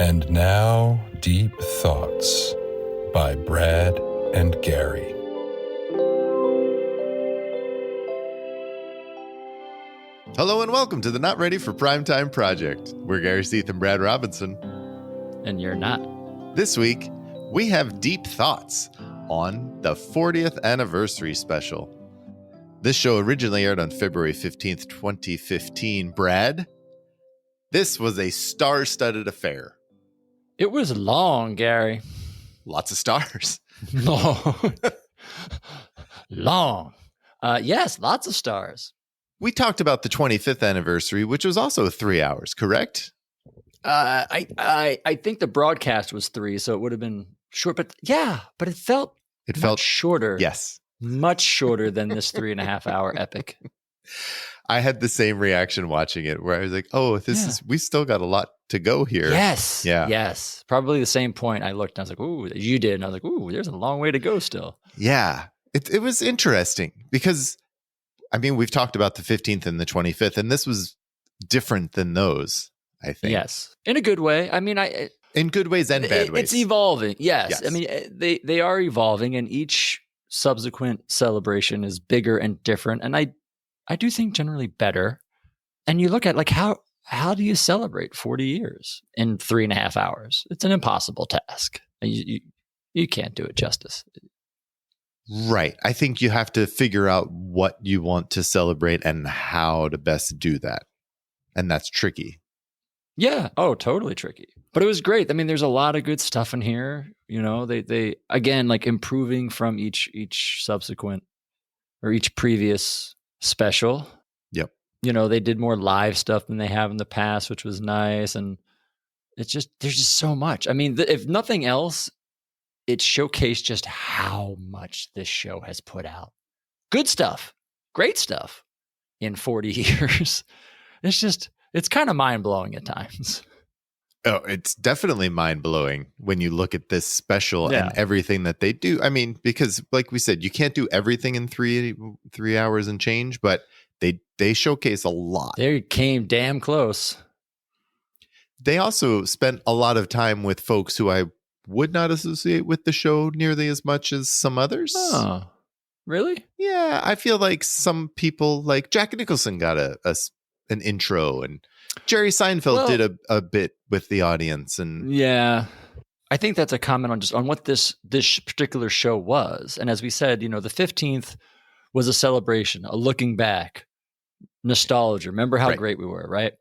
And now, Deep Thoughts by Brad and Gary. Hello and welcome to the Not Ready for Primetime Project. We're Gary Seath and Brad Robinson. And you're not. This week, we have Deep Thoughts on the 40th anniversary special. This show originally aired on February 15th, 2015. Brad, this was a star-studded affair. It was long, Gary. Lots of stars. Long. Yes, lots of stars. We talked about the 25th anniversary, which was also 3 hours, correct? I think the broadcast was 3, so it would have been short. But yeah, but it felt shorter. Yes. Much shorter than this 3.5 hour epic. I had the same reaction watching it where I was like, oh, we still got a lot to go here. Yes. Yeah. Yes. Probably the same point. I looked and I was like, ooh, you did. And I was like, ooh, there's a long way to go still. Yeah. It was interesting because, I mean, we've talked about the 15th and the 25th, and this was different than those, I think. Yes. In a good way. I mean, in good ways and bad ways. It's evolving. Yes. I mean, they are evolving, and each subsequent celebration is bigger and different. And I do think generally better. And you look at like how do you celebrate 40 years in 3.5 hours? It's an impossible task. You can't do it justice. Right. I think you have to figure out what you want to celebrate and how to best do that. And that's tricky. Yeah. Oh, totally tricky. But it was great. I mean, there's a lot of good stuff in here. You know, they again, like improving from each subsequent or each previous special. Yep. You know, they did more live stuff than they have in the past, which was nice. And there's just so much. I mean, if nothing else, it showcased just how much this show has put out. Good stuff, great stuff in 40 years. It's kind of mind-blowing at times. Oh, it's definitely mind-blowing when you look at this special and everything that they do. I mean, because like we said, you can't do everything in three hours and change, but they showcase a lot. They came damn close. They also spent a lot of time with folks who I would not associate with the show nearly as much as some others. Oh, really? Yeah, I feel like some people, like Jack Nicholson, got an intro, and Jerry Seinfeld did a bit with the audience. And yeah, I think that's a comment on what this particular show was. And as we said, you know, the 15th was a celebration, a looking back, nostalgia. Remember how great we were, right?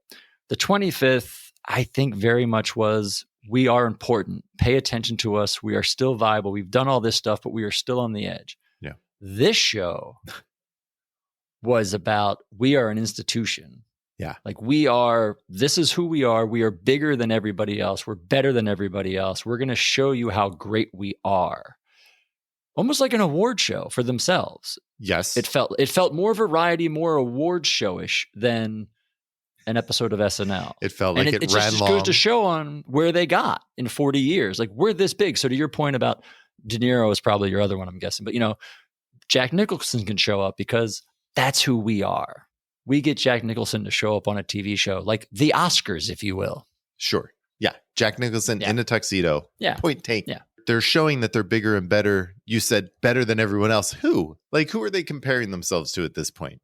The 25th, I think, very much was, we are important. Pay attention to us. We are still viable. We've done all this stuff, but we are still on the edge. Yeah. This show was about, we are an institution. Yeah. Like this is who we are. We are bigger than everybody else. We're better than everybody else. We're going to show you how great we are. Almost like an award show for themselves. Yes. It felt more variety, more award showish than an episode of SNL. It felt like it ran just long. Goes to show on where they got in 40 years. Like, we're this big. So to your point about De Niro is probably your other one, I'm guessing. But, you know, Jack Nicholson can show up because that's who we are. We get Jack Nicholson to show up on a TV show, like the Oscars, if you will. Sure. Yeah. Jack Nicholson in a tuxedo. Yeah. Point taken. Yeah. They're showing that they're bigger and better. You said better than everyone else. Who? Like, who are they comparing themselves to at this point?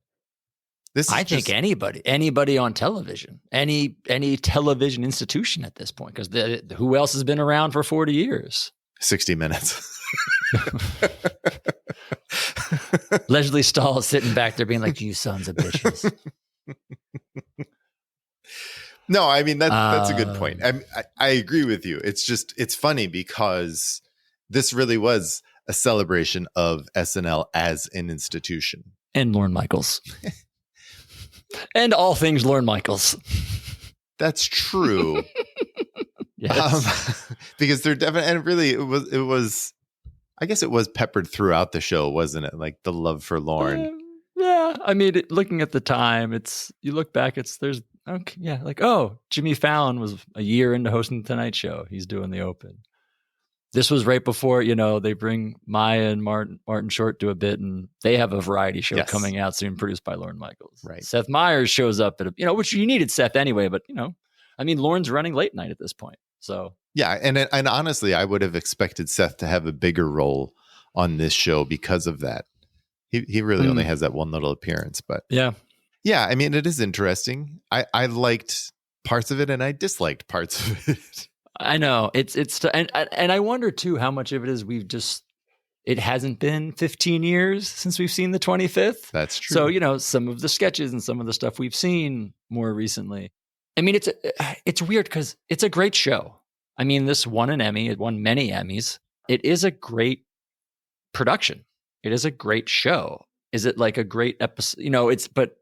I think anybody on television, any television institution at this point, because who else has been around for 40 years? 60 Minutes. Leslie Stahl is sitting back there being like, you sons of bitches. No, I mean, that's a good point. I agree with you. It's funny because this really was a celebration of SNL as an institution. And Lorne Michaels. And all things Lorne Michaels. That's true. Yes. Because they're definitely, and really it was, I guess it was peppered throughout the show, wasn't it? Like the love for Lorne. Yeah. I mean, looking at the time, you look back, Jimmy Fallon was a year into hosting the Tonight Show. He's doing the open. This was right before, you know, they bring Maya and Martin Short to a bit, and they have a variety show coming out soon, produced by Lorne Michaels. Right. Seth Meyers shows up at which you needed Seth anyway, but, you know, I mean, Lorne's running late night at this point. So yeah, and honestly, I would have expected Seth to have a bigger role on this show because of that. He really only has that one little appearance, but yeah. I mean, it is interesting. I liked parts of it and I disliked parts of it. I know it's and I wonder too how much of it is it hasn't been 15 years since we've seen the 25th. That's true. So, some of the sketches and some of the stuff we've seen more recently. I mean, it's weird because it's a great show. I mean, this won an Emmy. It won many Emmys. It is a great production. It is a great show. Is it like a great episode? But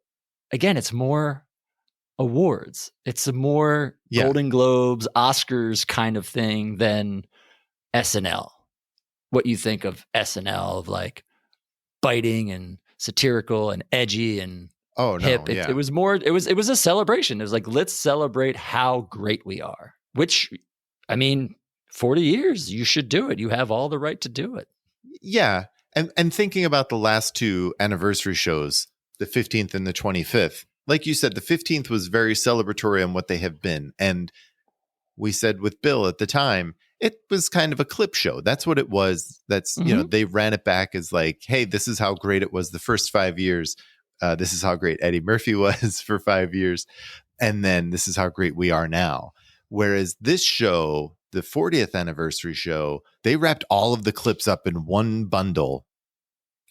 again, it's more awards. It's a more Golden Globes, Oscars kind of thing than SNL. What you think of SNL, of like biting and satirical and edgy and hip. It was more, it was a celebration. It was like, let's celebrate how great we are, which, I mean, 40 years, you should do it. You have all the right to do it. Yeah. And thinking about the last two anniversary shows, the 15th and the 25th, like you said, the 15th was very celebratory on what they have been. And we said with Bill at the time, it was kind of a clip show. That's what it was. That's, they ran it back as like, hey, this is how great it was the first 5 years. This is how great Eddie Murphy was for 5 years. And then this is how great we are now. Whereas this show, the 40th anniversary show, they wrapped all of the clips up in one bundle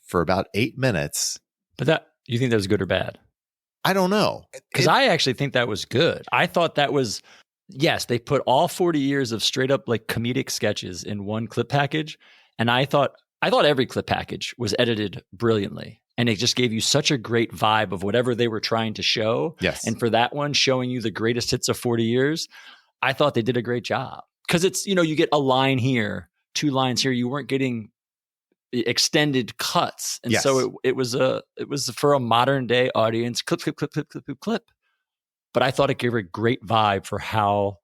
for about 8 minutes. But you think that was good or bad? I don't know. Because I actually think that was good. I thought that was, yes, they put all 40 years of straight up like comedic sketches in one clip package. And I thought every clip package was edited brilliantly. And it just gave you such a great vibe of whatever they were trying to show. Yes. And for that one, showing you the greatest hits of 40 years, I thought they did a great job. Because it's, you get a line here, 2 lines here. You weren't getting extended cuts. And so it was for a modern day audience, clip. But I thought it gave a great vibe for how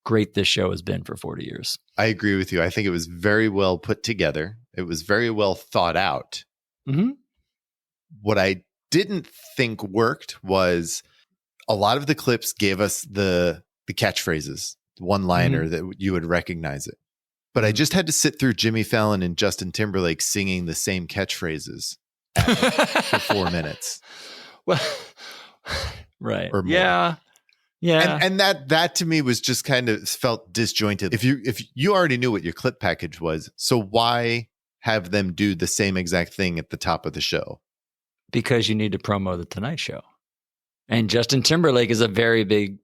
great this show has been for 40 years. I agree with you. I think it was very well put together. It was very well thought out. Mm-hmm. What I didn't think worked was a lot of the clips gave us the catchphrases, the one-liner that you would recognize it. But I just had to sit through Jimmy Fallon and Justin Timberlake singing the same catchphrases for 4 minutes. Well, right. Or more. Yeah. And that to me was just kind of felt disjointed. If you already knew what your clip package was, so why have them do the same exact thing at the top of the show? Because you need to promo the Tonight Show. And Justin Timberlake is a very big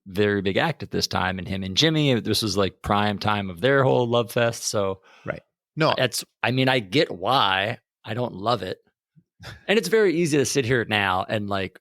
act at this time. And him and Jimmy, this was like prime time of their whole love fest. So right. No, I get why. I don't love it. And it's very easy to sit here now and like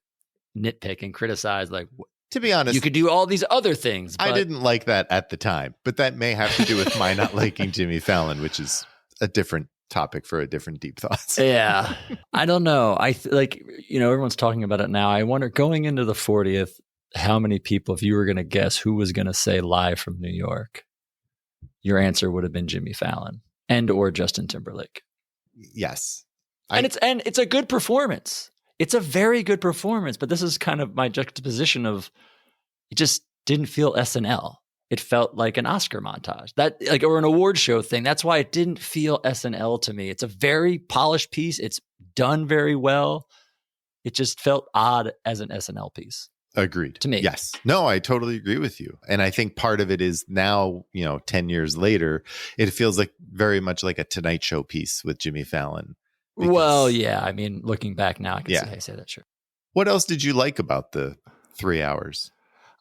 nitpick and criticize. Like, to be honest, you could do all these other things. I didn't like that at the time, but that may have to do with my not liking Jimmy Fallon, which is a different topic for a different Deep Thoughts. Yeah. I don't know. Everyone's talking about it now. I wonder, going into the 40th, how many people, if you were going to guess who was going to say live from New York, your answer would have been Jimmy Fallon and or Justin Timberlake. Yes. And it's a good performance. It's a very good performance, but this is kind of my juxtaposition of, it just didn't feel SNL. It felt like an Oscar montage, or an award show thing. That's why it didn't feel SNL to me. It's a very polished piece. It's done very well. It just felt odd as an SNL piece. Agreed. To me. Yes. No, I totally agree with you. And I think part of it is now, 10 years later, it feels like very much like a Tonight Show piece with Jimmy Fallon. Well, yeah. I mean, looking back now, I can say that, sure. What else did you like about the 3 hours?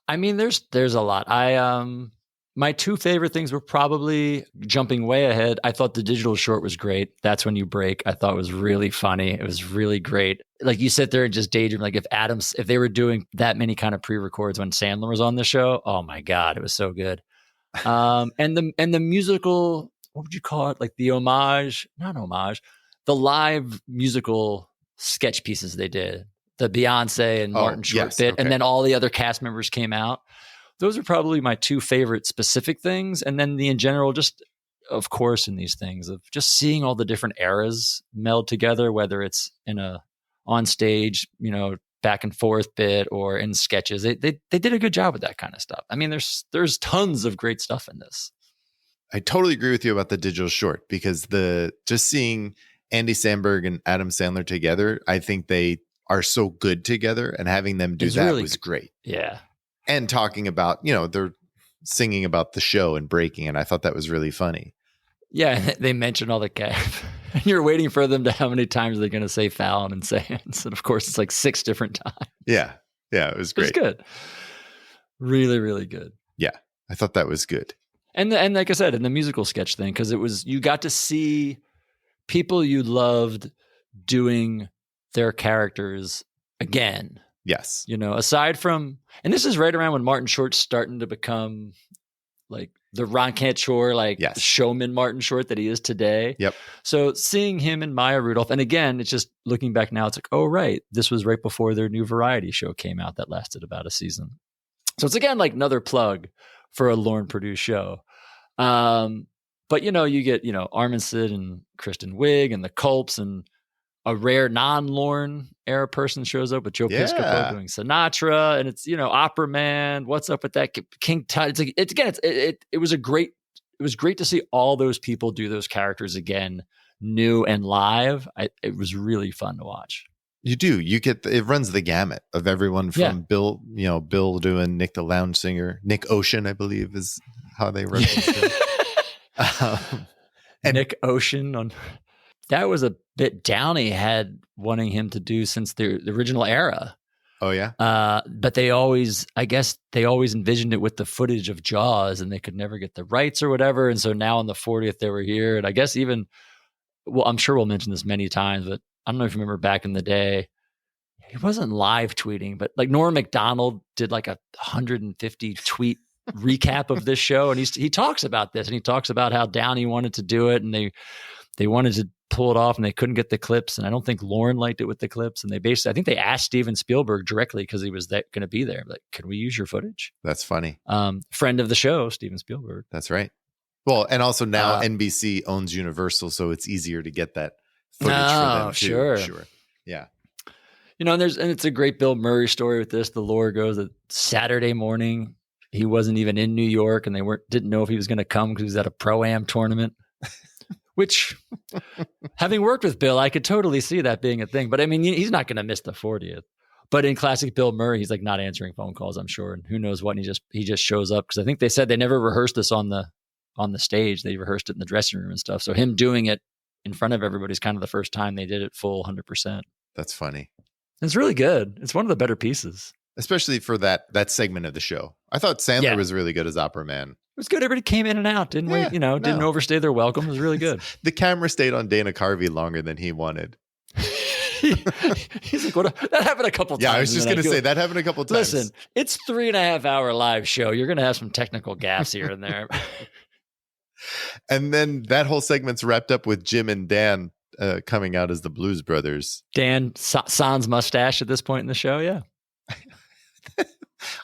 I mean, there's a lot. My 2 favorite things were probably, jumping way ahead, I thought the digital short was great. That's When You Break. I thought it was really funny. It was really great. Like, you sit there and just daydream. Like, if they were doing that many kind of pre-records when Sandler was on the show, oh my God, it was so good. And the musical, what would you call it? Like the the live musical sketch pieces they did. The Beyonce and Martin Short bit, and then all the other cast members came out. Those are probably my 2 favorite specific things. And then in general, just, of course, in these things of just seeing all the different eras meld together, whether it's on stage, back and forth bit or in sketches. They did a good job with that kind of stuff. I mean, there's tons of great stuff in this. I totally agree with you about the digital short, because just seeing Andy Samberg and Adam Sandler together, I think they are so good together, and having them do that was great. Yeah. And talking about, they're singing about the show and breaking, and I thought that was really funny. Yeah, they mentioned all the cats. And you're waiting for them to how many times they're going to say Fallon and Sands. And of course, it's like 6 different times. Yeah. Yeah, it was great. It was good. Really, really good. Yeah, I thought that was good. And like I said, in the musical sketch thing, because you got to see people you loved doing their characters again. Yes. Aside from, and this is right around when Martin Short's starting to become like the Ron Cantor, yes, showman Martin Short that he is today. Yep. So seeing him and Maya Rudolph, and again, it's just looking back now, it's like, oh, right. This was right before their new variety show came out that lasted about a season. So it's again, like another plug for a Lorne produced show. But you get, Armistead and Kristen Wiig and the Culps, and a rare non-Lorne era person shows up with Joe Piscopo doing Sinatra, and it's, Opera Man. What's up with that? King Tut. It's like, it was great to see all those people do those characters again, new and live. It was really fun to watch. You do. You get it runs the gamut of everyone from Bill doing Nick the Lounge Singer, Nick Ocean, I believe is how they reference him. And Nick Ocean that was a bit Downey had wanting him to do since the original era. Oh yeah. But they always envisioned it with the footage of Jaws, and they could never get the rights or whatever. And so now on the 40th they were here, and I guess I'm sure we'll mention this many times, but I don't know if you remember back in the day, he wasn't live tweeting, but like Norm Macdonald did like a 150 tweet recap of this show. And he talks about this, and he talks about how Downey wanted to do it, and they wanted to pull it off, and they couldn't get the clips. And I don't think Lorne liked it with the clips. And I think they asked Steven Spielberg directly, because he was going to be there. Like, can we use your footage? That's funny. Friend of the show, Steven Spielberg. That's right. Well, and also now NBC owns Universal, so it's easier to get that footage for them too. Sure. Yeah. And it's a great Bill Murray story with this. The lore goes that Saturday morning, he wasn't even in New York, and they didn't know if he was going to come because he was at a Pro-Am tournament. Which, having worked with Bill, I could totally see that being a thing. But I mean, he's not going to miss the 40th. But in classic Bill Murray, he's like not answering phone calls, I'm sure, and who knows what. And he just shows up, because I think they said they never rehearsed this on the stage. They rehearsed it in the dressing room and stuff. So him doing it in front of everybody is kind of the first time they did it full 100%. That's funny. It's really good. It's one of the better pieces, especially for that segment of the show. I thought Sandler was really good as Opera Man. It was good. Everybody came in and out. Didn't didn't overstay their welcome. It was really good. The camera stayed on Dana Carvey longer than he wanted. He's like, what? That happened a couple times. Yeah, I was just going to say that happened a couple times. Listen, it's 3.5 hour live show. You're going to have some technical gaffes here and there. And then that whole segment's wrapped up with Jim and Dan coming out as the Blues Brothers. Dan sans mustache at this point in the show. Yeah.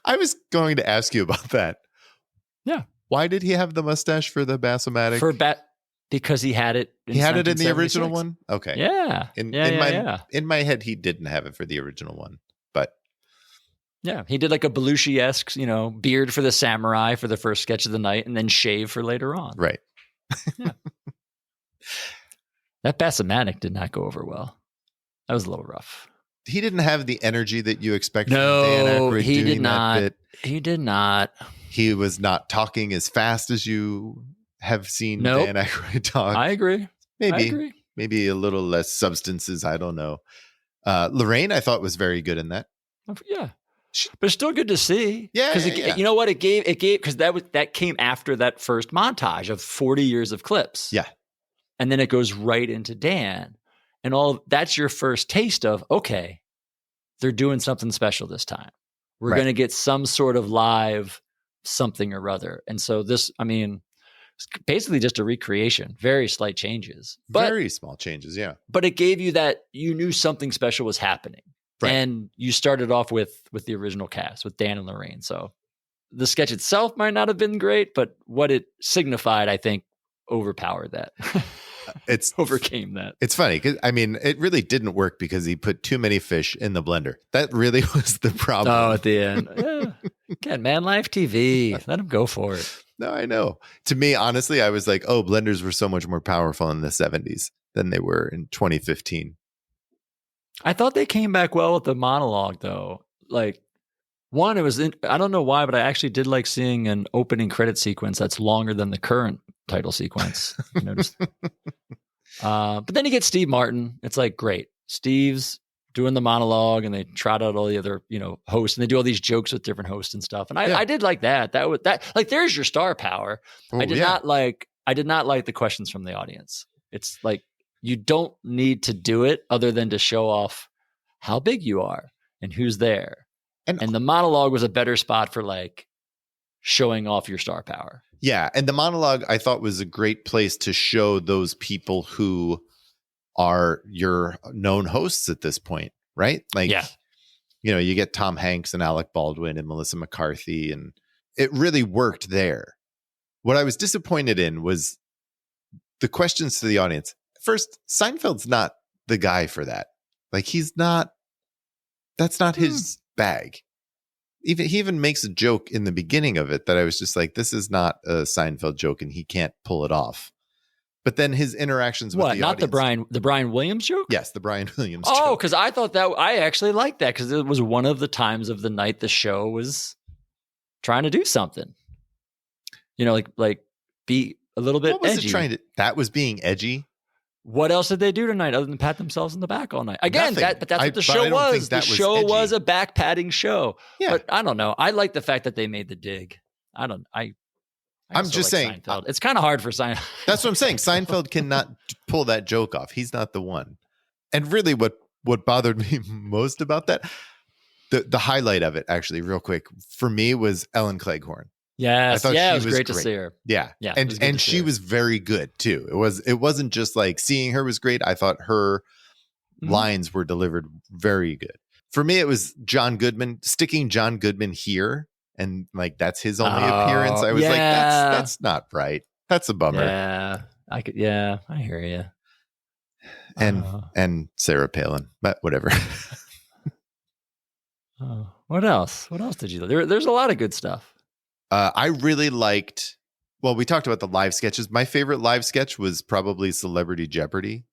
I was going to ask you about that. Yeah. Why did he have the mustache for the Bassomatic? Because he had it. He had it in the original one. Okay. Yeah. In my head, he didn't have it for the original one, but yeah, he did like a Belushi-esque, beard for the samurai for the first sketch of the night, and then shave for later on. Right. Yeah. That Bassomatic did not go over well. That was a little rough. He didn't have the energy that you expect from Dan Aykroyd he doing did not. That bit. He did not. He was not talking as fast as you have seen Dan Aykroyd talk. I agree. Maybe a little less substances. I don't know. Lorraine, I thought, was very good in that. Yeah. But it's still good to see. Yeah. Because you know what? It gave because that came after that first montage of 40 years of clips. Yeah. And then it goes right into Dan. And that's your first taste of, okay, they're doing something special this time. We're going to get some sort of live something or other. And so this, it's basically just a recreation, very slight changes. Very small changes, yeah. But it gave you that you knew something special was happening. Right. And you started off with the original cast, with Dan and Lorraine. So the sketch itself might not have been great, but what it signified, I think, overpowered that. it's overcame that. It's funny because it really didn't work because he put too many fish in the blender. That really was the problem. Oh, at the end, again, Man Life TV. Let him go for it. No, I know. To me, honestly, I was like, oh, blenders were so much more powerful in the 70s than they were in 2015. I thought they came back well with the monologue, though. Like, one, I don't know why, but I actually did like seeing an opening credit sequence that's longer than the current title sequence. You noticed? But then you get Steve Martin. It's like, great. Steve's doing the monologue, and they trot out all the other, hosts, and they do all these jokes with different hosts and stuff. And I did like that. Like, there's your star power. Oh, I did not like the questions from the audience. It's like, you don't need to do it other than to show off how big you are and who's there. And the monologue was a better spot for like showing off your star power. Yeah. And the monologue I thought was a great place to show those people who are your known hosts at this point, right? Like, you get Tom Hanks and Alec Baldwin and Melissa McCarthy, and it really worked there. What I was disappointed in was the questions to the audience. First, Seinfeld's not the guy for that. Like, that's not his bag. He even makes a joke in the beginning of it that I was just like, this is not a Seinfeld joke, and he can't pull it off. But then his interactions with the audience. The Brian Williams joke? Yes, the Brian Williams joke. Oh, because I thought that I actually liked that because it was one of the times of the night the show was trying to do something. Like be a little bit edgy. That was being edgy? What else did they do tonight other than pat themselves on the back all night? Again, that's what the show was. The show was a back patting show. Yeah. But I don't know. I like the fact that they made the dig. I'm just saying. Seinfeld. It's kind of hard for Seinfeld. That's what I'm saying. Seinfeld cannot pull that joke off. He's not the one. And really what bothered me most about that, the highlight of it, actually, real quick, for me was Ellen Cleghorn. Yes, it was great to see her. Yeah. And she was very good too. It wasn't just like seeing her was great. I thought her lines were delivered very good. For me, it was John Goodman, sticking John Goodman here, and like that's his only appearance. I was like, that's not right. That's a bummer. Yeah. I hear you. And Sarah Palin, but whatever. What else? What else did you like? There's a lot of good stuff. I really liked, we talked about the live sketches. My favorite live sketch was probably Celebrity Jeopardy.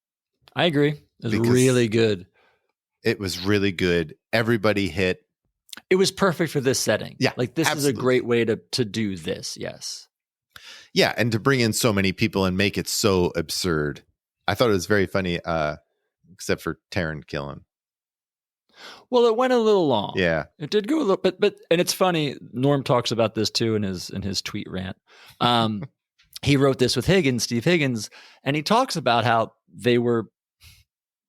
I agree. It was really good. It was really good. Everybody hit. It was perfect for this setting. Yeah. Like this is a great way to do this. Yes. Yeah. And to bring in so many people and make it so absurd. I thought it was very funny, except for Taran Killam. Well, it went a little long. Yeah, it did go a little, but and it's funny. Norm talks about this too in his tweet rant. He wrote this with Steve Higgins, and he talks about how they were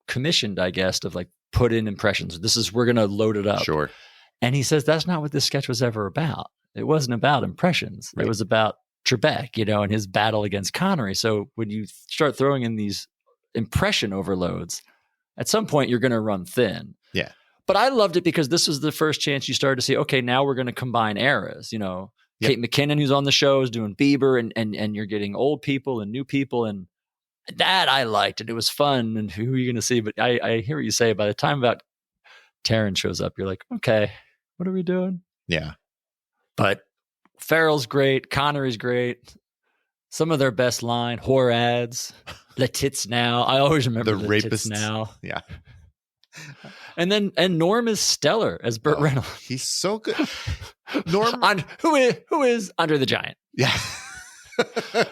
commissioned, I guess, to like put in impressions. We're going to load it up. Sure. And he says that's not what this sketch was ever about. It wasn't about impressions. Right. It was about Trebek, and his battle against Connery. So when you start throwing in these impression overloads, at some point you're going to run thin. Yeah. But I loved it because this was the first chance you started to see, okay, now we're going to combine eras. Kate McKinnon, who's on the show, is doing Bieber, and you're getting old people and new people. And that I liked, and it was fun. And who are you going to see? But I hear what you say. By the time about Taran shows up, you're like, okay, what are we doing? Yeah. But Farrell's great. Connery's great. Some of their best line, whore ads, Le Tits Now. I always remember the Rapist Now. Yeah. And Norm is stellar as Burt Reynolds. He's so good. Norm, who is Andre the Giant? Yeah.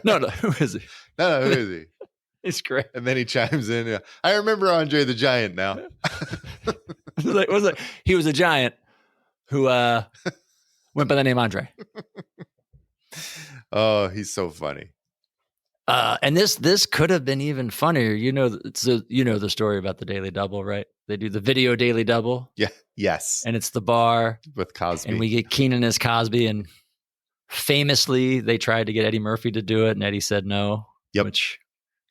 No, who is he? No, who is he? He's great. And then he chimes in. Yeah, I remember Andre the Giant now. He was a giant who went by the name Andre. Oh, he's so funny. And this could have been even funnier. The story about the Daily Double, right? They do the video Daily Double. Yeah. Yes. And it's the bar with Cosby, and we get Keenan as Cosby. And famously, they tried to get Eddie Murphy to do it, and Eddie said no. Yep. Which,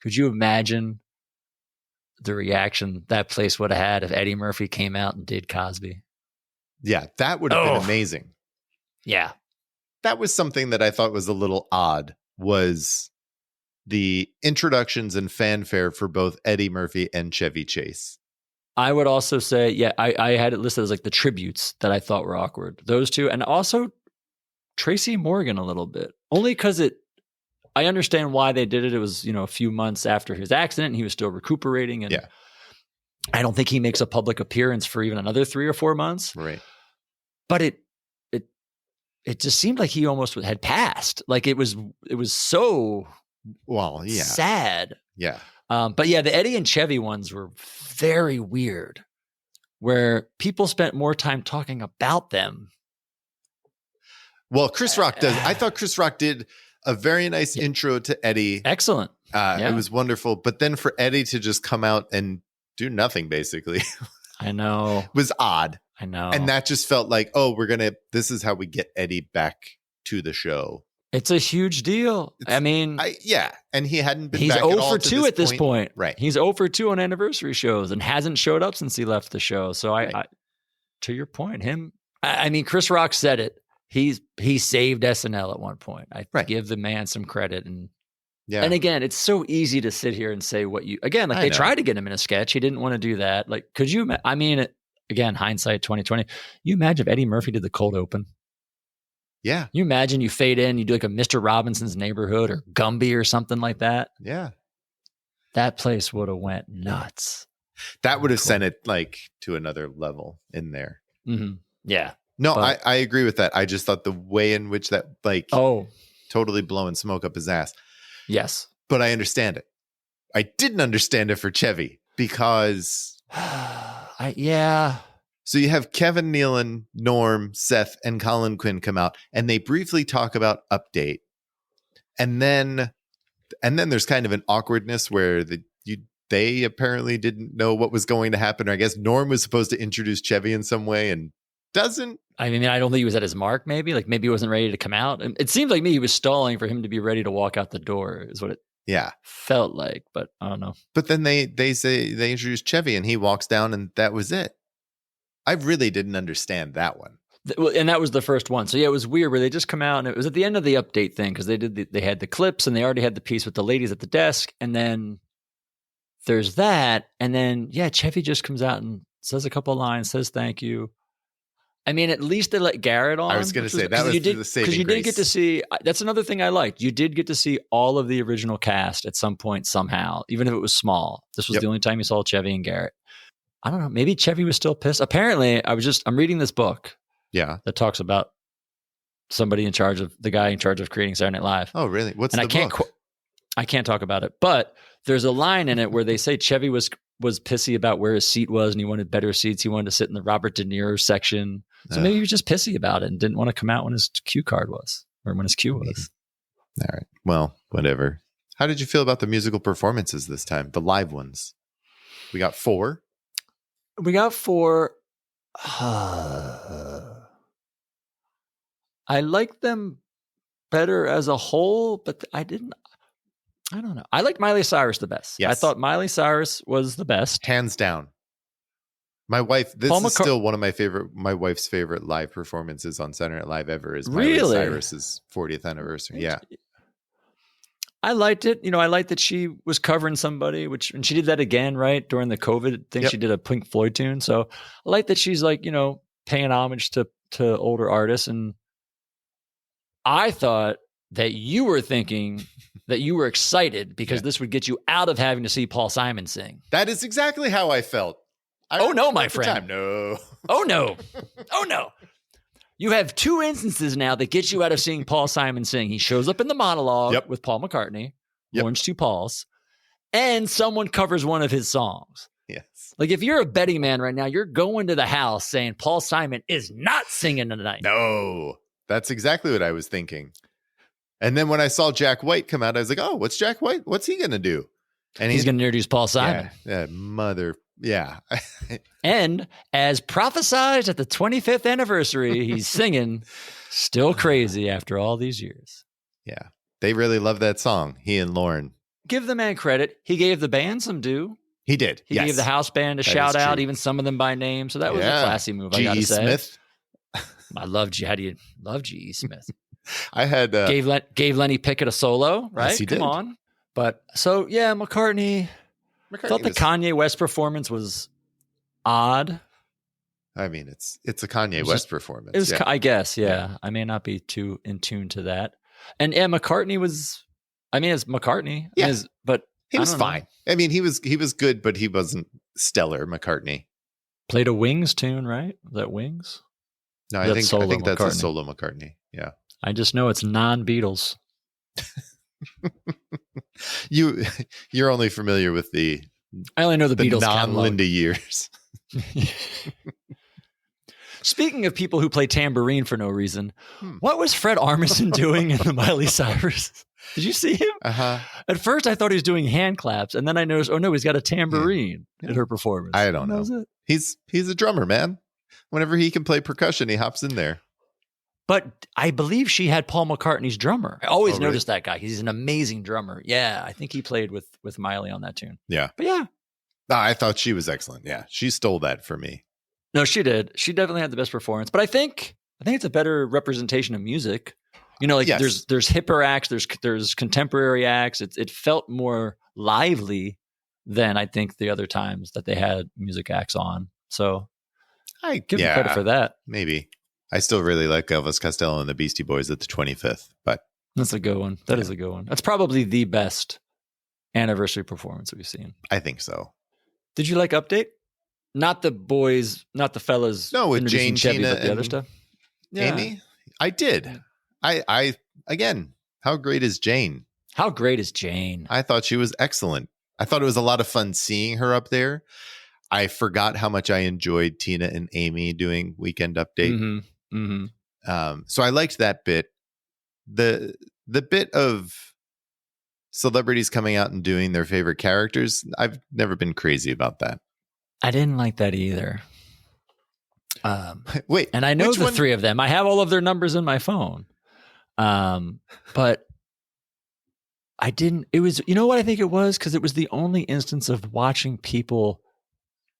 could you imagine the reaction that place would have had if Eddie Murphy came out and did Cosby? Yeah, that would have been amazing. Yeah. That was something that I thought was a little odd, was the introductions and fanfare for both Eddie Murphy and Chevy Chase. I would also say, yeah, I had it listed as like the tributes that I thought were awkward. Those two, and also Tracy Morgan a little bit, only because I understand why they did it. It was, a few months after his accident and he was still recuperating. And I don't think he makes a public appearance for even another 3 or 4 months. Right. But it just seemed like he almost had passed. Like it was so sad. Yeah. But yeah, the Eddie and Chevy ones were very weird, where people spent more time talking about them. Well, Chris Rock does. I thought Chris Rock did a very nice intro to Eddie. Excellent. It was wonderful. But then for Eddie to just come out and do nothing, basically, I know, was odd. I know. And that just felt like, this is how we get Eddie back to the show. It's a huge deal. And he hadn't been he's back 0 at all for to 2 at this point. Right. He's 0 for 2 on anniversary shows and hasn't showed up since he left the show. So I to your point, Chris Rock said it. He saved SNL at one point. I give the man some credit. And again, it's so easy to sit here and say they tried to get him in a sketch. He didn't want to do that. Like, could you, again, hindsight 2020, you imagine if Eddie Murphy did the cold open? Yeah. You imagine you fade in, you do like a Mr. Robinson's Neighborhood or Gumby or something like that. Yeah. That place would have went nuts. That would have sent it like to another level in there. Mm-hmm. Yeah. No, I agree with that. I just thought the way in which that totally blowing smoke up his ass. Yes. But I understand it. I didn't understand it for Chevy because So you have Kevin Nealon, Norm, Seth, and Colin Quinn come out, and they briefly talk about Update, and then there's kind of an awkwardness where they apparently didn't know what was going to happen. Or I guess Norm was supposed to introduce Chevy in some way and doesn't. I don't think he was at his mark. Maybe he wasn't ready to come out. It seemed like he was stalling for him to be ready to walk out the door. Is what it felt like, but I don't know. But then they say they introduced Chevy, and he walks down, and that was it. I really didn't understand that one. And that was the first one. So yeah, it was weird where they just come out, and it was at the end of the Update thing because they had the clips and they already had the piece with the ladies at the desk, and then there's that, and then Chevy just comes out and says a couple of lines, says thank you. At least they let Garrett on. I was going to say that was the saving grace. Because you did get to see, that's another thing I liked. You did get to see all of the original cast at some point somehow, even if it was small. This was the only time you saw Chevy and Garrett. I don't know. Maybe Chevy was still pissed. Apparently, I'm reading this book. Yeah. That talks about the guy in charge of creating Saturday Night Live. Oh, really? What's the book? I can't talk about it, but there's a line in it where they say Chevy was pissy about where his seat was and he wanted better seats. He wanted to sit in the Robert De Niro section. So maybe he was just pissy about it and didn't want to come out when his cue card was, or when his cue was. All right. Well, whatever. How did you feel about the musical performances this time? The live ones? We got 4. I like them better as a whole, but I don't know. I liked Miley Cyrus the best. Yes. I thought Miley Cyrus was the best. Hands down. My wife, this is still one of my wife's favorite live performances on Saturday Night Live ever is Miley Cyrus's 40th anniversary. Yeah. I liked it. I liked that she was covering somebody, and she did that again, right? During the COVID thing, she did a Pink Floyd tune. So I like that she's paying homage to older artists. And I thought that you were thinking that you were excited because this would get you out of having to see Paul Simon sing. That is exactly how I felt. Oh no, my friend. No. Oh no. Oh no. You have 2 instances now that get you out of seeing Paul Simon sing. He shows up in the monologue with Paul McCartney, Orange 2 Pauls, and someone covers one of his songs. Yes. If you're a betting man right now, you're going to the house saying Paul Simon is not singing tonight. No, that's exactly what I was thinking. And then when I saw Jack White come out, I was like, oh, what's Jack White? What's he going to do? And he's going to introduce Paul Simon. Yeah. And as prophesied at the 25th anniversary, he's singing Still Crazy after all these years. Yeah. They really love that song, he and Lorne. Give the man credit. He gave the band some due. He did. He gave the house band a shout out, even some of them by name. So that was a classy move, I got to say. G.E. Smith. I love How do you love G.E. Smith? I had gave Lenny Pickett a solo, right? Yes, he Come did. on. But so yeah, McCartney. Thought the Kanye West performance was odd. I mean, it's a Kanye West performance. It was, I guess, yeah. I may not be too in tune to that. And McCartney was. I mean, it's McCartney. Yeah, but he was fine. I mean, he was good, but he wasn't stellar. McCartney played a Wings tune, right? Was that Wings? No, I think that's a solo McCartney. Yeah, I just know it's non-Beatles. You're only familiar with the. I only know the Beatles non-Linda years. Speaking of people who play tambourine for no reason, what was Fred Armisen doing in the Miley Cyrus? Did you see him? At first, I thought he was doing hand claps, and then I noticed, oh no, he's got a tambourine in her performance. I don't know. He's a drummer, man. Whenever he can play percussion, he hops in there. But I believe she had Paul McCartney's drummer. I always noticed that guy. He's an amazing drummer. Yeah, I think he played with Miley on that tune. Yeah. But yeah. No, I thought she was excellent. Yeah, she stole that for me. No, she did. She definitely had the best performance. But I think it's a better representation of music. You know, like there's hipper acts, there's contemporary acts. It felt more lively than I think the other times that they had music acts on. So I give them credit for that. Maybe. I still really like Elvis Costello and the Beastie Boys at the 25th, but that's a good one. That is a good one. That's probably the best anniversary performance we've seen. I think so. Did you like Update? Not the boys, not the fellas. No, with Jane, Chevy, Tina, but the other stuff. Yeah. Amy, I did. I again, how great is Jane? How great is Jane? I thought she was excellent. I thought it was a lot of fun seeing her up there. I forgot how much I enjoyed Tina and Amy doing Weekend Update. Mm-hmm. Mm-hmm. So I liked that bit. The bit of celebrities coming out and doing their favorite characters, I've never been crazy about that. I didn't like that either. Wait, and I know the three of them. I have all of their numbers in my phone. But I didn't. It was, you know what I think it was? Because it was the only instance of watching people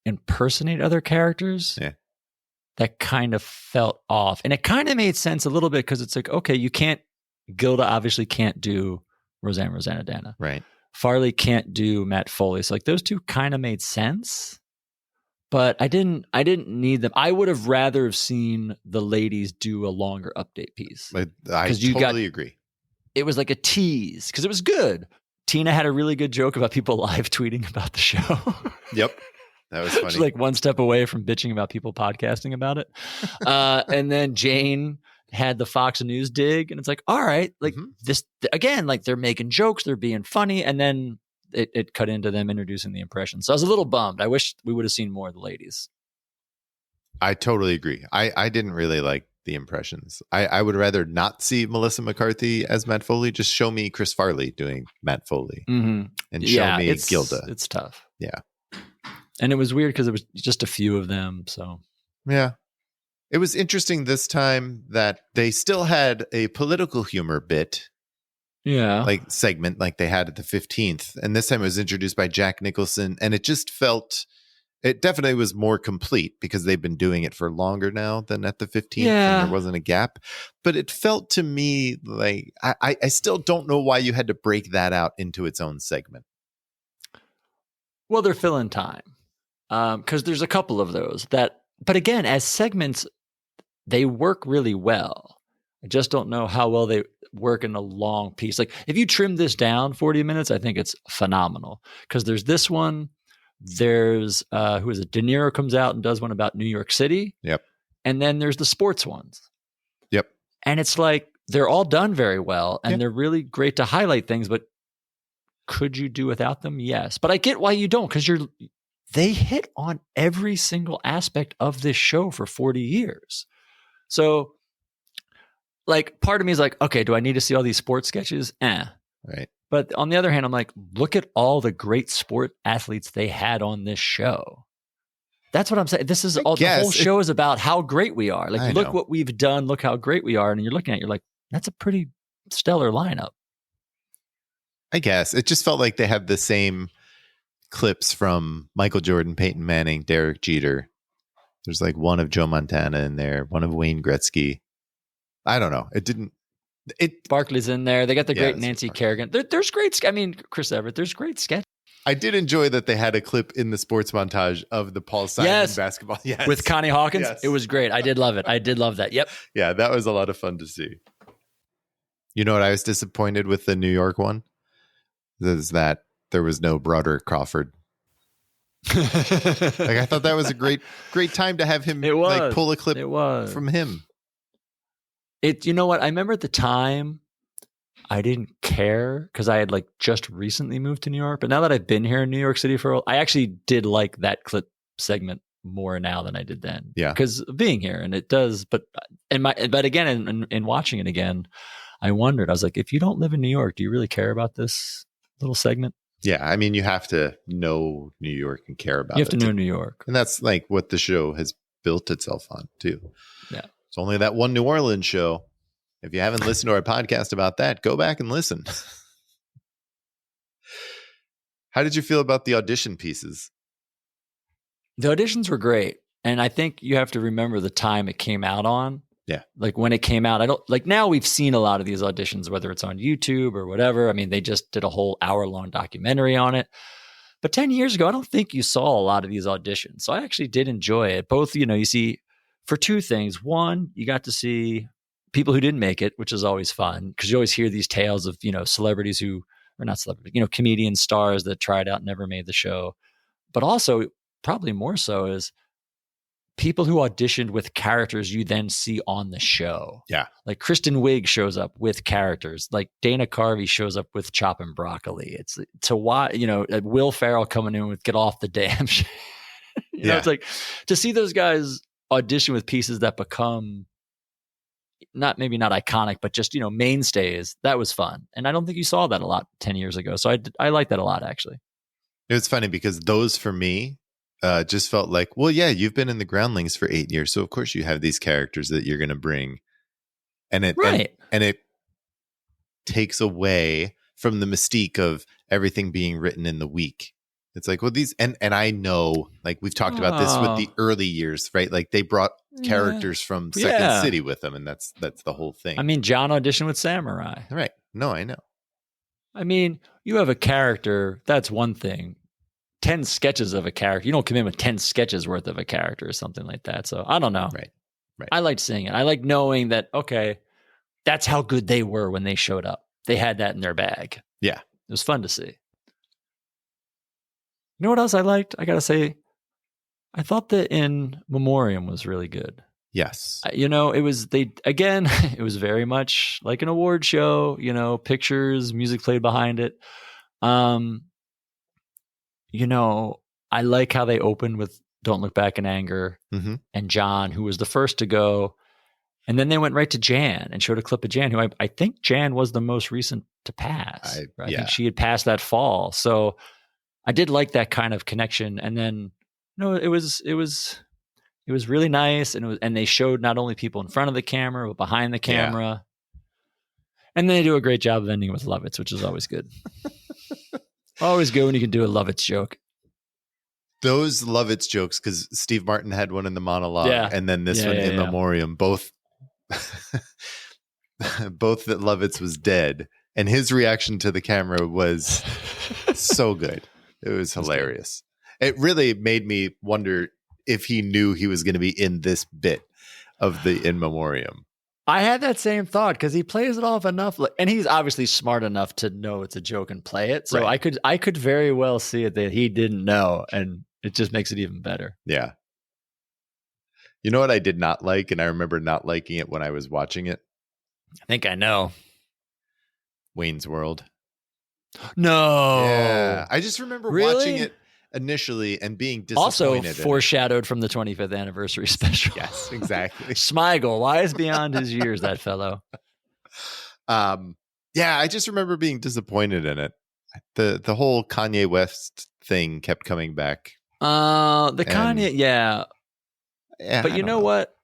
impersonate other characters that kind of felt off. And it kind of made sense a little bit because it's like, okay, Gilda obviously can't do Rosanna Dana. Right. Farley can't do Matt Foley. So like those two kind of made sense. But I didn't need them. I would have rather have seen the ladies do a longer update piece. I totally agree. It was like a tease because it was good. Tina had a really good joke about people live tweeting about the show. Yep. That was funny. She's like one step away from bitching about people podcasting about it. And then Jane had the Fox News dig. And it's like, all right, like this, again, like they're making jokes, they're being funny. And then it cut into them introducing the impression. So I was a little bummed. I wish we would have seen more of the ladies. I totally agree. I didn't really like the impressions. I would rather not see Melissa McCarthy as Matt Foley. Just show me Chris Farley doing Matt Foley and show me Gilda. It's tough. Yeah. And it was weird because it was just a few of them. So yeah, it was interesting this time that they still had a political humor bit. Yeah. Like segment like they had at the 15th. And this time it was introduced by Jack Nicholson. And it just felt, it definitely was more complete because they've been doing it for longer now than at the 15th. Yeah. And there wasn't a gap. But it felt to me like, I still don't know why you had to break that out into its own segment. Well, they're filling time. Because there's a couple of those that, but again, as segments, they work really well. I just don't know how well they work in a long piece. Like if you trim this down 40 minutes, I think it's phenomenal. Because there's this one, there's who is it? De Niro comes out and does one about New York City. Yep. And then there's the sports ones. Yep. And it's like they're all done very well, and they're really great to highlight things. But could you do without them? Yes. But I get why you don't, because they hit on every single aspect of this show for 40 years. So like part of me is like, okay, do I need to see all these sports sketches? Right. But on the other hand, I'm like, look at all the great sport athletes they had on this show. That's what I'm saying. This is all, the whole show is about how great we are. Like, look what we've done. Look how great we are. And you're looking at it, you're like, that's a pretty stellar lineup. I guess it just felt like they have the same clips from Michael Jordan, Peyton Manning, Derek Jeter. There's like one of Joe Montana in there, one of Wayne Gretzky. I don't know. It Barkley's in there. They got the great that's Nancy Barkley. Kerrigan. There's great. I mean, Chris Everett. There's great sketch I did enjoy that they had a clip in the sports montage of the Paul Simon basketball. Yes. with Connie Hawkins. Yes. It was great. I did love it. I did love that. Yep. Yeah, that was a lot of fun to see. You know what I was disappointed with the New York one? Is that there was no Broderick Crawford. Like I thought that was a great time to have him like pull a clip from him. You know what? I remember at the time I didn't care because I had like just recently moved to New York. But now that I've been here in New York City I actually did like that clip segment more now than I did then. Yeah. Because of being here, and it does. But again, in watching it again, I wondered. I was like, if you don't live in New York, do you really care about this little segment? Yeah, I mean, you have to know New York and care about it. You have to know New York. And that's like what the show has built itself on, too. Yeah. It's only that one New Orleans show. If you haven't listened to our podcast about that, go back and listen. How did you feel about the audition pieces? The auditions were great. And I think you have to remember the time it came out on. Yeah. Like when it came out, now we've seen a lot of these auditions, whether it's on YouTube or whatever. I mean, they just did a whole hour-long documentary on it. But 10 years ago, I don't think you saw a lot of these auditions. So I actually did enjoy it. Both, you see, for two things. One, you got to see people who didn't make it, which is always fun because you always hear these tales of, celebrities or not celebrities, comedian stars that tried out and never made the show. But also, probably more so, is people who auditioned with characters you then see on the show. Yeah. Like Kristen Wiig shows up with characters. Like Dana Carvey shows up with Chop and Broccoli. It's to why, Will Ferrell coming in with Get Off the Damn Shit. It's like to see those guys audition with pieces that become maybe not iconic, but just, mainstays. That was fun. And I don't think you saw that a lot 10 years ago. So I like that a lot, actually. It was funny because those for me, just felt like, well, yeah, you've been in the Groundlings for 8 years, so of course you have these characters that you're going to bring, and it takes away from the mystique of everything being written in the week. It's like, well, these and I know, like we've talked about this with the early years, right? Like they brought characters from Second City with them, and that's the whole thing. I mean, John auditioned with Samurai, right? No, I know. I mean, you have a character. That's one thing. 10 sketches of a character. You don't come in with 10 sketches worth of a character or something like that. So I don't know. Right. I liked seeing it. I like knowing that, okay, that's how good they were when they showed up. They had that in their bag. Yeah. It was fun to see. You know what else I liked? I got to say, I thought the In Memoriam was really good. Yes. It was very much like an award show, pictures, music played behind it. I like how they opened with Don't Look Back in Anger and John, who was the first to go. And then they went right to Jan and showed a clip of Jan, who I think Jan was the most recent to pass. I think she had passed that fall. So I did like that kind of connection. And then, it was really nice. And they showed not only people in front of the camera, but behind the camera. And then they do a great job of ending with Lovitz, which is always good. Always good when you can do a Lovitz joke. Those Lovitz jokes, because Steve Martin had one in the monologue, and then this one in Memoriam, both that Lovitz was dead, and his reaction to the camera was so good. It was hilarious. It really made me wonder if he knew he was going to be in this bit of the In Memoriam. I had that same thought because he plays it off enough, and he's obviously smart enough to know it's a joke and play it. So I could very well see it that he didn't know, and it just makes it even better. Yeah. You know what I did not like, and I remember not liking it when I was watching it? I think I know. Wayne's World. No. Yeah. I just remember watching it initially and being disappointed. Also foreshadowed from the 25th anniversary special. Yes, exactly. Smigel, wise beyond his years, that fellow. Yeah, I just remember being disappointed in it. The whole Kanye West thing kept coming back. Kanye, yeah. But you know what?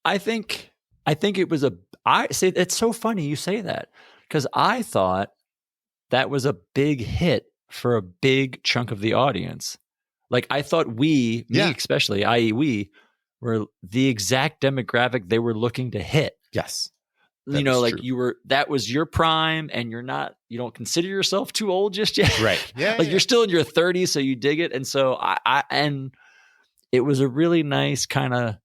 I think it was it's so funny you say that, because I thought that was a big hit for a big chunk of the audience. Like I thought me especially, i.e. we, were the exact demographic they were looking to hit. Yes. you know, like that was your prime, and you don't consider yourself too old just yet. Right. Yeah. Like you're still in your 30s, so you dig it. And so and it was a really nice kind of,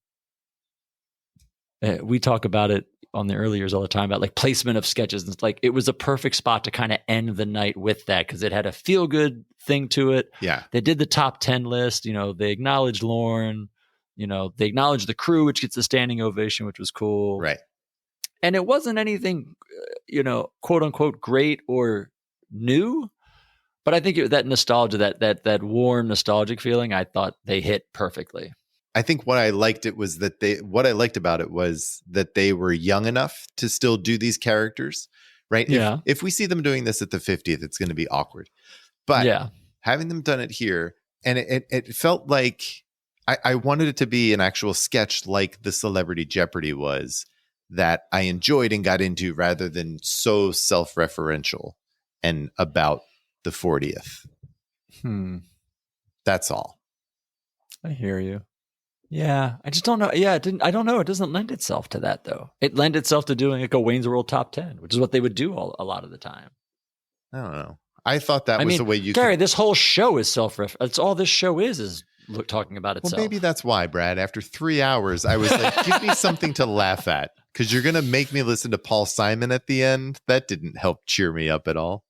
we talk about it on the early years all the time about like placement of sketches. And it's like, it was a perfect spot to kind of end the night with that, because it had a feel good thing to it. Yeah. They did the top 10 list, you know, they acknowledged Lorne, you know, they acknowledged the crew, which gets a standing ovation, which was cool. Right. And it wasn't anything, you know, quote unquote, great or new, but I think that nostalgia, that warm nostalgic feeling, I thought they hit perfectly. I think what I liked about it was that they were young enough to still do these characters, right? Yeah. If we see them doing this at the 50th, it's going to be awkward. But having them done it here, and it felt like I wanted it to be an actual sketch like the Celebrity Jeopardy was, that I enjoyed and got into, rather than so self-referential and about the 40th. That's all. I hear you. Yeah. I just don't know. Yeah. I don't know. It doesn't lend itself to that though. It lent itself to doing like a Wayne's World top 10, which is what they would do a lot of the time. I don't know. I thought that was the way you Gary, this whole show is that's all this show is talking about itself. Well, maybe that's why, Brad, after 3 hours, I was like, give me something to laugh at, because you're going to make me listen to Paul Simon at the end. That didn't help cheer me up at all.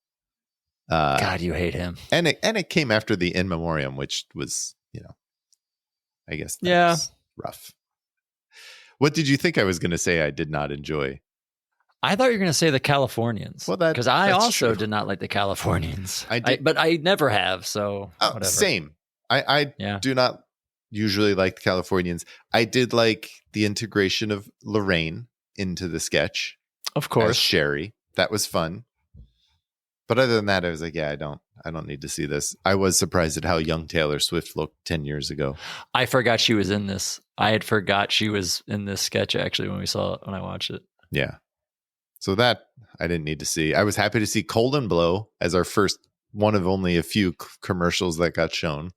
God, you hate him. And it came after the In Memoriam, which was, you know, I guess was rough. What did you think I was going to say I did not enjoy? I thought you were going to say the Californians. Well, because I also did not like the Californians. But I never have. So whatever. Same. I do not usually like the Californians. I did like the integration of Lorraine into the sketch. Of course. As Sherry. That was fun. But other than that, I was like, I don't need to see this. I was surprised at how young Taylor Swift looked 10 years ago. I forgot she was in this. I had forgot she was in this sketch actually when I watched it. Yeah. So that I didn't need to see. I was happy to see Colden Blow as our first one of only a few commercials that got shown.